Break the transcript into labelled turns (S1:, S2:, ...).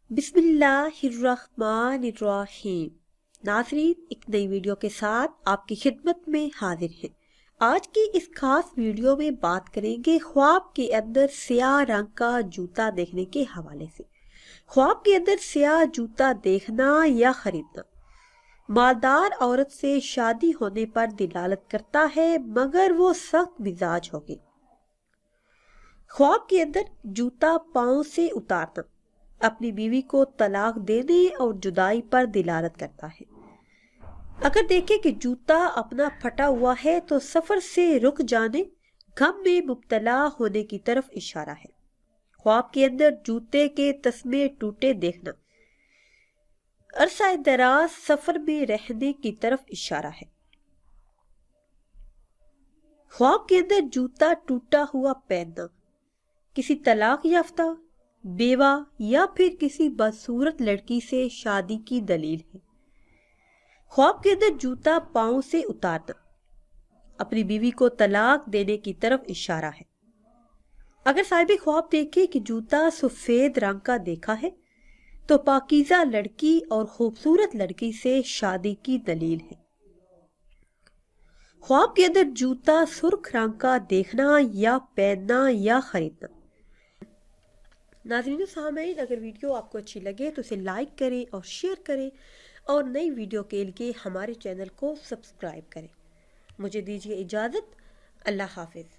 S1: بسم اللہ الرحمن الرحیم۔ ناظرین، ایک نئی ویڈیو کے ساتھ آپ کی خدمت میں حاضر ہیں۔ آج کی اس خاص ویڈیو میں بات کریں گے خواب کے اندر سیاہ رنگ کا جوتا دیکھنے کے حوالے سے۔ خواب کے اندر سیاہ جوتا دیکھنا یا خریدنا مالدار عورت سے شادی ہونے پر دلالت کرتا ہے، مگر وہ سخت مزاج ہوگی۔ خواب کے اندر جوتا پاؤں سے اتارنا اپنی بیوی کو طلاق دینے اور جدائی پر دلالت کرتا ہے۔ اگر دیکھیں کہ جوتا اپنا پھٹا ہوا ہے تو سفر سے رک جانے، غم میں مبتلا ہونے کی طرف اشارہ ہے۔ خواب کے اندر جوتے کے تسمے ٹوٹے دیکھنا عرصہ دراز سفر میں رہنے کی طرف اشارہ ہے۔ خواب کے اندر جوتا ٹوٹا ہوا پہننا کسی طلاق یافتہ، بیوہ یا پھر کسی بدصورت لڑکی سے شادی کی دلیل ہے۔ خواب کے اندر جوتا پاؤں سے اتارنا اپنی بیوی کو طلاق دینے کی طرف اشارہ ہے۔ اگر صاحب خواب دیکھے کہ جوتا سفید رنگ کا دیکھا ہے تو پاکیزہ لڑکی اور خوبصورت لڑکی سے شادی کی دلیل ہے۔ خواب کے اندر جوتا سرخ رنگ کا دیکھنا یا پہننا یا خریدنا۔ ناظرین و سامعین، اگر ویڈیو آپ کو اچھی لگے تو اسے لائک کریں اور شیئر کریں، اور نئی ویڈیو کے لیے ہمارے چینل کو سبسکرائب کریں۔ مجھے دیجیے اجازت۔ اللہ حافظ۔